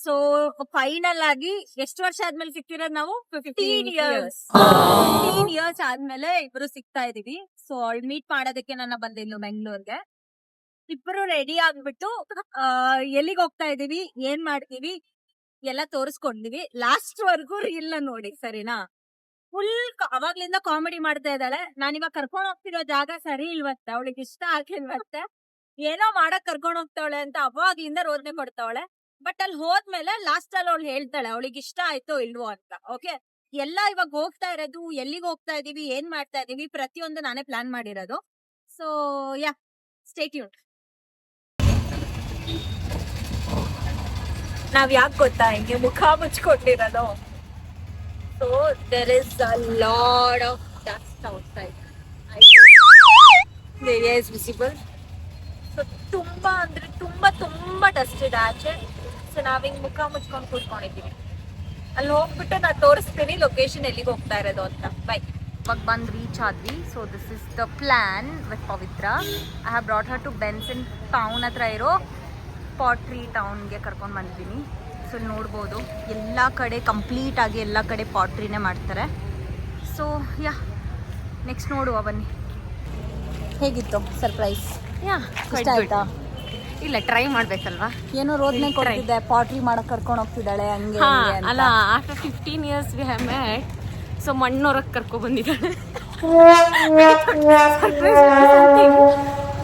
So final ಆಗಿ ಎಷ್ಟು ವರ್ಷ ಆದ್ಮೇಲೆ ಸಿಕ್ತಿರೋದು ನಾವು 15 ಇಯರ್ಸ್ ಆದ್ಮೇಲೆ ಇಬ್ರು ಸಿಗ್ತಾ ಇದೀವಿ. ಸೊ ಅವಳು ಮೀಟ್ ಮಾಡೋದಕ್ಕೆ ನನ್ನ ಬಂದಿದ್ಲು ಬೆಂಗಳೂರಿಗೆ. ಇಬ್ರು ರೆಡಿ ಆಗ್ಬಿಟ್ಟು ಎಲ್ಲಿಗೆ ಹೋಗ್ತಾ ಇದೀವಿ, ಏನ್ ಮಾಡ್ತೀವಿ ಎಲ್ಲ ತೋರಿಸ್ಕೊಂಡಿದೀವಿ. ಲಾಸ್ಟ್ ವರ್ಗು ಇಲ್ಲ ನೋಡಿ, ಸರಿನಾ? ಫುಲ್ ಅವಾಗ್ಲಿಂದ ಕಾಮಿಡಿ ಮಾಡ್ತಾ ಇದ್ದಾಳೆ. ನಾನಿವಾಗ ಕರ್ಕೊಂಡ್ ಹೋಗ್ತಿರೋ ಜಾಗ ಸರಿ ಇಲ್ವತ್ತೆ, ಅವಳಿಗೆ ಇಷ್ಟ ಆಗಿಲ್ವತ್ತೆ, ಏನೋ ಮಾಡಕ್ ಕರ್ಕೊಂಡ್ ಹೋಗ್ತಾವಳೆ ಅಂತ ಅವಾಗ್ಲಿಂದ ರೋದನೆ ಕೊಡ್ತಾವಳೆ. ಬಟ್ ಅಲ್ಲಿ ಹೋದ್ಮೇಲೆ ಲಾಸ್ಟ್ ಅಲ್ಲಿ ಅವಳು ಹೇಳ್ತಾಳೆ ಅವಳಿಗೆ ಇಷ್ಟ ಆಯ್ತೋ ಇಲ್ವೋ ಅಂತ. ಓಕೆ, ಎಲ್ಲ ಇವಾಗ ಹೋಗ್ತಾ ಇರೋದು, ಎಲ್ಲಿಗೆ ಹೋಗ್ತಾ ಇದೀವಿ, ಏನ್ ಮಾಡ್ತಾ ಇದೀವಿ, ಪ್ರತಿಯೊಂದು ನಾನೇ ಪ್ಲಾನ್ ಮಾಡಿರೋದು. So yeah, stay tuned. ನಾವ್ ಯಾಕೆ ಗೊತ್ತಾ ಹಿಂಗೆ ಮುಖ ಮುಚ್ಕೊಂಡಿರೋದು? So there is a lot of dust outside. The area is visible. So ತುಂಬಾ ಅಂದ್ರೆ ತುಂಬಾ ಡಸ್ಟ್ ಇದೆ ಆಚೆ. ಸೊ ನಾವ್ ಹಿಂಗ್ ಮುಖ ಮುಚ್ಕೊಂಡು ಕೂತ್ಕೊಂಡಿದೀವಿ. ಅಲ್ಲಿ ಹೋಗ್ಬಿಟ್ಟು ನಾನು ತೋರಿಸ್ತೀನಿ ಲೊಕೇಶನ್ ಎಲ್ಲಿಗೆ ಹೋಗ್ತಾ ಇರೋದು ಅಂತ. ಬೈ. ಇವಾಗ ಬಂದು ರೀಚ್ ಆದ್ವಿ. So this is the plan with Pavithra. I have brought her to Benson Town ಹತ್ರ ಇರೋ ಪಾಟ್ರಿ ಟೌನ್ಗೆ ಕರ್ಕೊಂಡು ಬಂದಿದ್ದೀನಿ. ಸೊ ನೋಡ್ಬೋದು ಎಲ್ಲ ಕಡೆ ಕಂಪ್ಲೀಟ್ ಆಗಿ ಎಲ್ಲ ಕಡೆ ಪಾಟ್ರಿನೇ ಮಾಡ್ತಾರೆ. ಸೊ ಯಾ, ನೆಕ್ಸ್ಟ್ ನೋಡುವ ಬನ್ನಿ. ಹೇಗಿತ್ತು ಸರ್ಪ್ರೈಸ್? ಯಾ, ಇಷ್ಟ ಆಯ್ತಾ? ಇಲ್ಲ, ಟ್ರೈ ಮಾಡ್ಬೇಕಲ್ವಾ? ಏನೋ ರೋದನೆ ಕೊಡ್ತಿದ್ದೆ, ಪಾಟ್ರಿ ಮಾಡಕ್ ಕರ್ಕೊಂಡು ಹೋಗ್ತಿದ್ದಾಳೆ ಹಂಗೆ ಹಾ, ಹಿಂಗೆ ಅಂತ. ಅಲ್ಲ, after 15 years we have met. So ಮಣ್ಣೊರಕ್ಕೆ ಕರ್ಕೊ ಬಂದಿದ್ದಾಳೆ.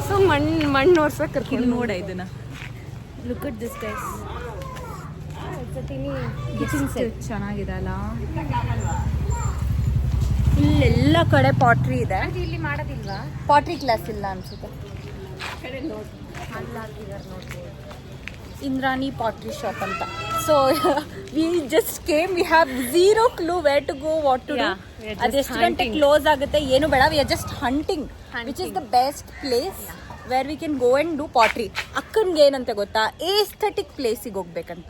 ಸೊ ಮಣ್ಣು ಒರ್ಸಕ್ಕೆ ಕರ್ಕೊಂಡು ನೋಡ ಇದನ್ನ. Look at this guys. ಚೆನ್ನಾಗಿದೆ ಅಲ್ಲ. ಇಲ್ಲೆಲ್ಲ ಕಡೆ ಪಾಟ್ರಿ ಇದೆ. ಇಲ್ಲಿ ಮಾಡೋದಿಲ್ವಾ? ಪಾಟ್ರಿ ಕ್ಲಾಸ್ ಇಲ್ಲ ಅನ್ಸುತ್ತೆ. ಇಂದ್ರಾಣಿ ಪಾಟ್ರಿ ಶಾಪ್ ಅಂತ. So we just came, we have zero clue where to go, what to do. ಅದೆಷ್ಟು ಗಂಟೆ ಕ್ಲೋಸ್ ಆಗುತ್ತೆ ಏನು ಬೇಡ. We are just hunting which is the best place where we can go and do pottery. ಅಕ್ಕನ್ಗೆ ಏನಂತ ಗೊತ್ತಾ, aesthetic ಪ್ಲೇಸಿಗೆ ಹೋಗ್ಬೇಕಂತ.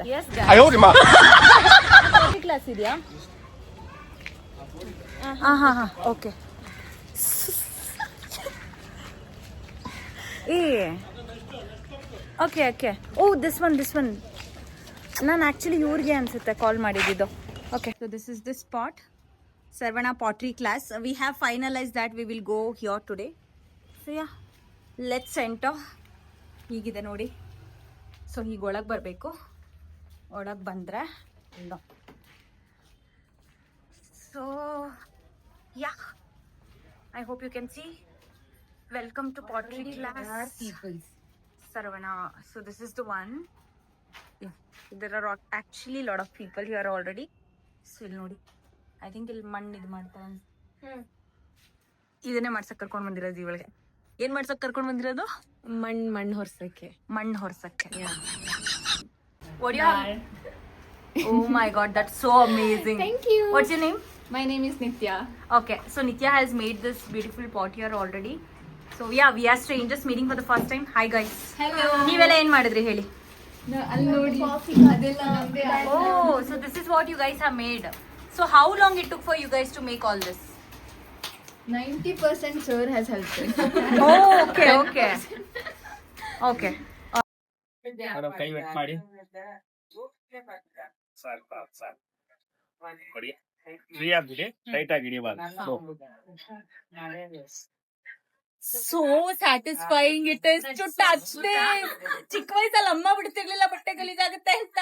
ಪಾಟ್ರಿ ಕ್ಲಾಸ್ ಇದೆಯಾ? ಹಾ, okay. Okay. Oh, this one. ನಾನು ಆ್ಯಕ್ಚುಲಿ ಇವ್ರಿಗೆ ಅನ್ಸುತ್ತೆ ಕಾಲ್ ಮಾಡಿದ್ದು. Okay, so this is the spot, Sarvana pottery class. We have finalise that we will go here today. So yeah, let's enter. ಹೀಗಿದೆ ನೋಡಿ. ಸೊ ಹೀಗೆ ಒಳಗೆ ಬರಬೇಕು. ಒಳಗೆ ಬಂದರೆ ನೋ. So yeah, I hope you can see. Welcome to pottery class. Saravana. So this is the one. Yeah. There are actually a lot of people here already. So ಇಲ್ಲಿ ನೋಡಿ, I think ಇಲ್ಲಿ ಮಣ್ಣು ಇದು ಮಾಡ್ತಾರೆ. ಇದನ್ನೇ ಮಾಡ್ಸಕ್ ಕರ್ಕೊಂಡು ಬಂದಿರೋದು ಇವಳಿಗೆ. ಏನ್ ಮಾಡ್ಸಕ್ ಕರ್ಕೊಂಡು ಬಂದಿರೋದು? ಮಣ್ಣು ಹೊರ್ಸಕ್ಕೆ. ಮಣ್ಣು ಹೊರ್ಸಕ್ಕೆ. What do you have? Oh my god, that's so amazing. Thank you. What's your name? My name is Nitya. Okay, so Nitya has made this beautiful pot here already. So yeah, we are strangers meeting for the first time. Hi guys. Hello. ನೀವೆಲ್ಲ ಏನ್ ಮಾಡಿದ್ರಿ ಹೇಳಿ? ಅಲ್ಲಿ ನೋಡಿ ಅದೆಲ್ಲ ನಮ್ದೇ. Oh, so this is what you guys have made. So how long it took for you guys to make all this? 90% sir has helped me. Oh, okay. Madam ಕೈ vet ಮಾಡಿ ಸಾಕು ಕೊಡಿ. ಫ್ರೀ ಆಗ್ಬಿಡಿ, ಟೈಟ್ ಆಗಿ ಹಿಡಿಬಾರ್ದು. So satisfying it is to touch this. ಚಿಕ್ಕ ವಯಸ್ಸಲ್ಲಿ ಅಮ್ಮ ಬಿಡ್ತಿರ್ಲಿಲ್ಲ ಬಟ್ಟೆ ಗಲೀಜಾಗುತ್ತೆ ಅಂತ.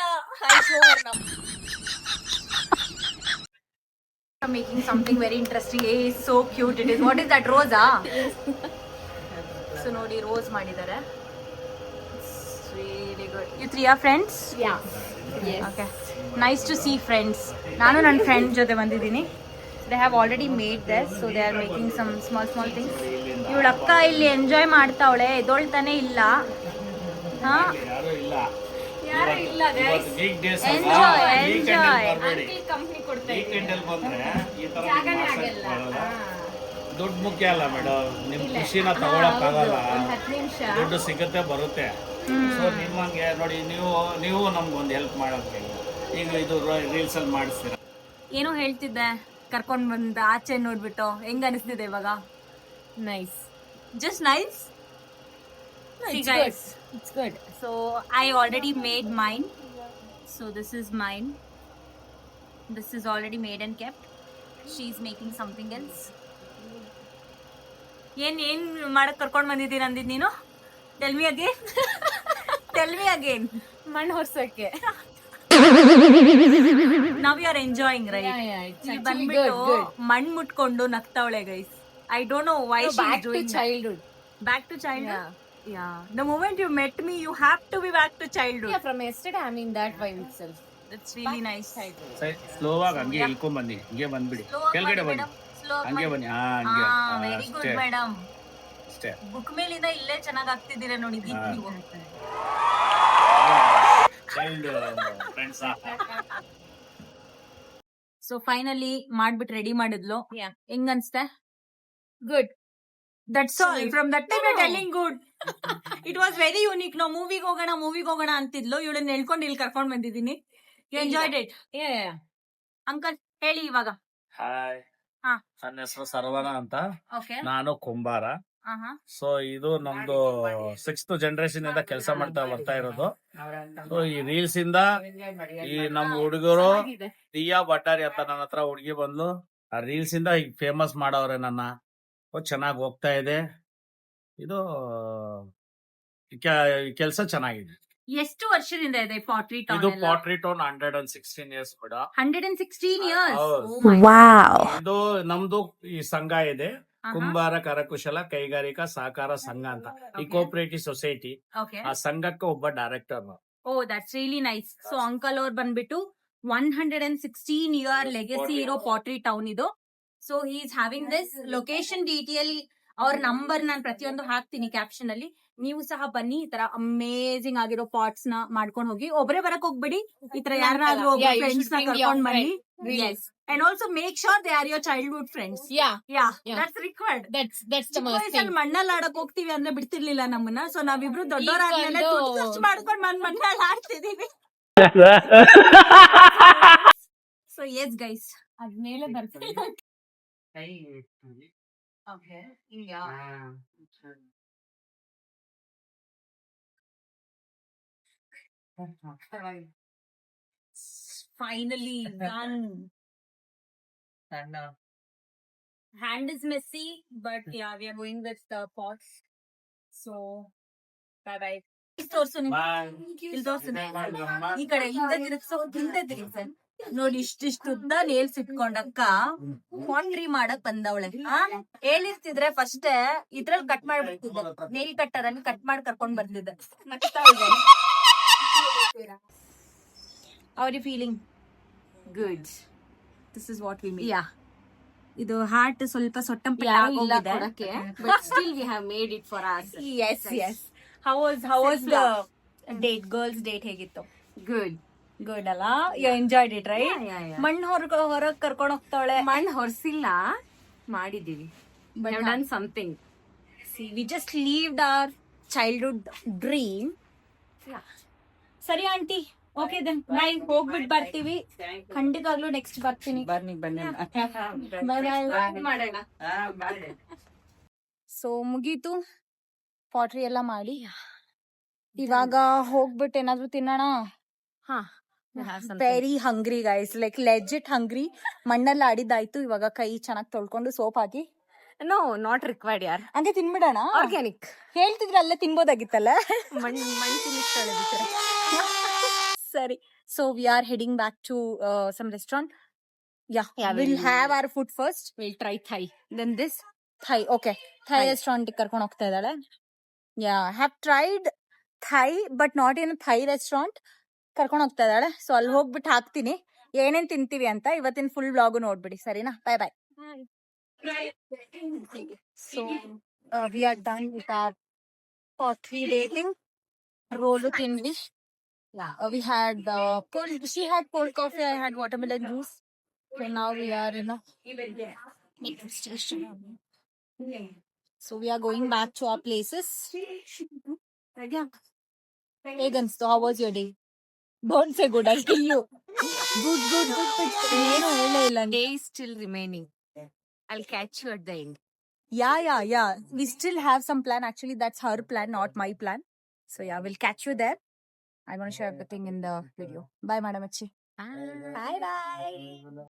I show her now. Making something very interesting. It's so cute it is. What is that, rose? So ನೋಡಿ, ರೋಸ್ ಮಾಡಿದ್ದಾರೆ. It's really good. You three are friends? Yeah. Yes. Okay. Nice to see friends. ನಾನು ನನ್ನ friend ಜೊತೆ ಬಂದಿದ್ದೀನಿ. They have already made this, so they are making some small things. ಇವಳ ಅಕ್ಕ ಇಲ್ಲಿ enjoy ಮಾಡ್ತಾವಳೆ, ಎದೊಳ್ತಾನೆ ಇಲ್ಲ. ಹಾ, ಯಾರು ಇಲ್ಲ guys. ಎಂಜಾಯ್. ಕಂಪನಿ ಕೊಡ್ತಾ ವೀಕೆಂಡ್ ಅಲ್ಲಿ ಬಂದ್ರೆ ಈ ತರ ಜಾಗನೇ ಆಗಲ್ಲ. ದುಡ್ಡು ಮುಖ್ಯ ಅಲ್ಲ ಮೇಡಮ್, ನಿಮ್ ಖುಷಿನ ತಗೊಳಕ್ ಆಗಲ್ಲ. 10 ನಿಮಿಷ ದುಡ್ಡು ಸಿಗುತ್ತೆ ಬರುತ್ತೆ. ಸೊ ನಿಮ್ಮಂಗೆ ನೋಡಿ, ನೀವು ನಮ್ಗೊಂದು ಹೆಲ್ಪ್ ಮಾಡೋಕೆ ಈಗ ಇದು ರೀಲ್ಸ್ ಅಲ್ಲಿ ಮಾಡಿಸ್ತೀರ. ಏನೋ ಹೇಳ್ತಿದ್ದೆ, ಕರ್ಕೊಂಡ್ ಬಂದ ಆಚೆ ನೋಡ್ಬಿಟ್ಟು ಹೆಂಗ್ ಅನಿಸ್ತಿದೆ ಇವಾಗ? Nice. Just nice. See it's guys, It's good. so I already made mine. So this is mine. This is already made and kept. She's making something else. ಏನ್ ಮಾಡಕ್ ಕರ್ಕೊಂಡ್ ಬಂದಿದ್ದೀರ ಅಂದಿದ್ ನೀನು? Tell me again. Tell me again. ಮಣ್ಣು ಹೊರ್ಸಕ್ಕೆ. Now you are enjoying, right? ಇಲ್ಲಿ ಬಂದ್ಬಿಟ್ಟು ಮಣ್ ಮುಟ್ಕೊಂಡು ನಗ್ತಾವಳೆ guys. I don't know why she's Back to doing that. childhood. Back to childhood? Yeah. The moment you met me, you have to be back to childhood. Yeah, from yesterday I'm in that vibe itself. That's really nice. Slow ಆಗಿ ಹಂಗೆ ಇಳ್ಕೊಂಡ್ ಬನ್ನಿ, ಹಿಂಗೆ ಬಂದ್ಬಿಡಿ, ಕೆಳಗಡೆ ಬನ್ನಿ, ಹಂಗೆ ಬನ್ನಿ. ಹಂಗೆ ವೆರಿ ಗುಡ್ ಅಷ್ಟೇ ಮೇಡಮ್. ಅಷ್ಟೇ. ಬುಕ್ ಮೇಲಿಂದ ಇಲ್ಲೇ ಚೆನ್ನಾಗಿ ಆಗ್ತಿದ್ದೀರಾ ನೋಡಿ ನೀವು. Child friends. ಸೊ ಫೈನಲಿ ಮಾಡ್ಬಿಟ್ಟು ರೆಡಿ ಮಾಡಿದ್ಲು. Yeah. ಹೆಂಗ್ ಅನ್ಸ್ತೆ? Good. That's all. From that time telling good. It was very unique. ನಾವು ಮೂವಿಗೆ ಹೋಗೋಣ ಅಂತಿದ್ಲು. ಇವಳನ್ನ ಹೇಳ್ಕೊಂಡು ಇಲ್ಲಿ ಕರ್ಕೊಂಡ್ ಬಂದಿದ್ದೀನಿ. You enjoyed it? Yeah. Uncle ಹೇಳಿ ಇವಾಗ. ಹಾಯ್, ಹಾ. ನನ್ನ ಹೆಸರು ಸರ್ವಣ ಅಂತ. ಓಕೆ. ನಾನು ಕುಂಬಾರ. ಸೊ ಇದು ನಮ್ದು 6th ಜನರೇಷನ್ ಇಂದ ಕೆಲಸ ಮಾಡ್ತಾ ಬರ್ತಾ ಇರೋದು. ಸೊ ಈ ರೀಲ್ಸ್ ಇಂದ ಈ ನಮ್ ಹುಡುಗರು ದಿಯಾ ಭಟ್ಟಾರಿ ಅಂತ ನನ್ನ ಹತ್ರ ಹುಡುಗಿ ಬಂದ್ಲು. ಆ ರೀಲ್ಸ್ ಇಂದ ಈಗ ಫೇಮಸ್ ಮಾಡವ್ರೆ ನನ್ನ. ಚೆನ್ನಾಗಿ ಹೋಗ್ತಾ ಇದೆ. ಇದು ಕೆಲಸ ಚೆನ್ನಾಗಿದೆ. ಎಷ್ಟು ವರ್ಷದಿಂದ ಇದೆ ಪಾಟ್ರಿ ಟೌನ್? ಇದು ಪಾಟ್ರಿ ಟೌನ್ 116 years ಕೂಡ. 116 years. ಹೌದು. Oh my God. ಇದು ನಮ್ದು ಈ ಸಂಘ ಇದೆ, ಕುಂಬಾರ ಕರಕುಶಲ ಕೈಗಾರಿಕಾ ಸಹಕಾರ ಸಂಘ ಅಂತ, ಈ ಕೋಆಪರೇಟಿವ್ ಸೊಸೈಟಿ. Okay. ಆ ಸಂಘಕ್ಕೆ ಒಬ್ಬ director. Oh, that's really nice. So uncle ಅವ್ರು ಬಂದ್ಬಿಟ್ಟು 116 year legacy ಇರೋ ಪಾಟ್ರಿ ಟೌನ್ ಇದು. So he is having this location detail. ಅವ್ರ ನಂಬರ್ ನಾನು ಪ್ರತಿಯೊಂದು ಹಾಕ್ತೀನಿ ಕ್ಯಾಪ್ಷನ್ ಅಲ್ಲಿ. ನೀವು ಸಹ ಬನ್ನಿ, ಈ ತರ ಅಮೇಜಿಂಗ್ ಆಗಿರೋ ಪಾಟ್ಸ್ ನ ಮಾಡ್ಕೊಂಡು ಹೋಗಿ. ಒಬ್ಬರೇ ಬರಕ್ ಹೋಗ್ಬೇಡಿ, ಈ ತರ ಯಾರಾದ್ರೂ Yeah, you ಫ್ರೆಂಡ್ಸ್ should ನ bring your ಕರ್ಕೊಂಡ್ ಬನ್ನಿ. friend. Yes. And also make sure they are your childhood friends. Yeah. Yeah, Yeah. that's required. That's the ಚಿಕ್ಕ most ವಯಸ್ಸಲ್ಲಿ thing. ಮಣ್ಣಲ್ಲಿ ಆಡಕ್ ಹೋಗ್ತೀವಿ ಅಂದ್ರೆ ಬಿಡ್ತಿರ್ಲಿಲ್ಲ ನಮ್ಮನ್ನ. ಸೊ ನಾವಿಬ್ರು ದೊಡ್ಡವರಾದ್ಮೇಲೆ ಈಗ ದುಡ್ಡು ಖರ್ಚು ಮಾಡ್ಕೊಂಡು ಮಣ್ಣಲ್ಲಿ ಆಡ್ತಿದೀವಿ. ಸೊ ಎಸ್ ಗೈಸ್, ಅದ್ಮೇಲೆ ಬರ್ತೀವಿ. Okay. Yeah. Finally done. Hand is messy, but yeah, we are going with the pots. So, bye bye. ತೋರ್ಸು ನೀವು. ಇಲ್ಲಿ ತೋರ್ಸು. ಈ ಕಡೆ ಹಿಂದೆ ತಿರುಗ್ಸೋ, ಹಿಂದೆ ತಿರುಗ್ಸ. ನೋಡಿ ಇಷ್ಟಿಷ್ಟು ಉದ್ದ ನೇಲ್ಸ್ ಇಟ್ಕೊಂಡಕ್ಕ ಪಾಟ್ರಿ ಮಾಡಕ್ ಬಂದವಳೆ. ಹೇಳಿರ್ತಿದ್ರೆ ಫಸ್ಟ್ ಇದ್ರಲ್ಲಿ ಕಟ್ ಮಾಡ್ಬಿಡ್ತಿದ್ದೆ, ನೇಲ್ ಕಟ್ಟರ್ ಅಲ್ಲಿ ಕಟ್ ಮಾಡಿ ಕರ್ಕೊಂಡ್ ಬರ್ತಿದ್ದೆ. How are you feeling? Good. This is what we made. Yeah. ಇದು ಹಾರ್ಟ್ ಸ್ವಲ್ಪ ಸೊಟ್ಟಂಪಟ್ಟ ಯಾರು ಇಲ್ಲ ಆಗೋಗಿದೆ. ಕೊಡಕ್ಕೆ, but still we have made it for us. Yes, yes. How was the date? Girls' date ಹೇಗಿತ್ತು? Good. Good ಅಲ್ಲ? You enjoyed it, right? Yeah. ಮಣ್ಣು ಹೊರಗ್ ಕರ್ಕೊಂಡ್ ಹೋಗ್ತಾಳೆ. ಮಣ್ಣು ಹೊರ್ಸಿಲ್ಲ, ಮಾಡಿದೀವಿ. But We have done something. See, we just lived our childhood dream. Yeah. ಸರಿ aunty, okay then by. ಹೋಗ್ಬಿಟ್ಟು ಬರ್ತೀವಿ ಖಂಡಿತವಾಗ್ಲೂ. ನೆಕ್ಸ್ಟ್ ಬರ್ತೀನಿ. ಮಾಡೋಣ. ಸೊ ಮುಗೀತು ಪಾಟ್ರಿ ಎಲ್ಲ ಮಾಡಿ. ಇವಾಗ ಹೋಗ್ಬಿಟ್ಟು ಏನಾದ್ರು ತಿನ್ನೋಣ. ಹಾ. We have something. Very hungry guys, like legit hungry. ಮಣ್ಣಲ್ಲಿ ಆಡಿದ್ದಾಯ್ತು, ಇವಾಗ ಕೈ ಚೆನ್ನಾಗಿ ತೊಳ್ಕೊಂಡು ಸೋಪ್ ಹಾಕಿ No, not required ಯಾರ್. ಹಂಗೆ ತಿನ್ಬಿಡೋಣ. Organic. ಹೇಳ್ತಿದ್ರೆ ಅಲ್ಲೇ ತಿನ್ಬೋದಾಗಿತ್ತಲ್ಲ. ಮಣ್ಣು ತಿನ್ನಿಸ್ತಾಳೆ ಬಿಟ್ರೆ. ಸರಿ. So we are heading back to some restaurant. Yeah, will we'll- have our food first, We'll try Thai. Then this Thai. Okay, Thai Thai. Restaurant ಕರ್ಕೊಂಡು ಹೋಗ್ತಾ ಇದ್ದಾಳೆ. Yeah, have tried Thai but not in Thai restaurant. ಕರ್ಕೊಂಡು ಹೋಗ್ತಾ ಇದ್ದಾಳೆ. So ಅಲ್ಲಿ ಹೋಗ್ಬಿಟ್ಟು ಹಾಕ್ತೀನಿ ಏನೇನ್ ತಿಂತೀವಿ ಅಂತ. ಇವತ್ತಿನ ಫುಲ್ ವ್ಲಾಗು ನೋಡ್ಬಿಡಿ, ಸರಿನಾ? Bye bye. So we are done with our pottery dating. Roll ತಿಂದ್ವಿ. We had cold. She had cold coffee. I had watermelon juice. So now we are in a metro station. So we are going back to our places. Yeah. Hey Gansto, how was your day? Don't say good. I'll kill you. Good. ಏನು ಹೇಳೇ ಇಲ್ಲ. Day is still remaining. I'll catch you at the end. Yeah. We still have some plan. Actually, that's her plan, not my plan. So yeah, we'll catch you there. I want to share everything in the video. Bye, Madam Achi. Bye bye.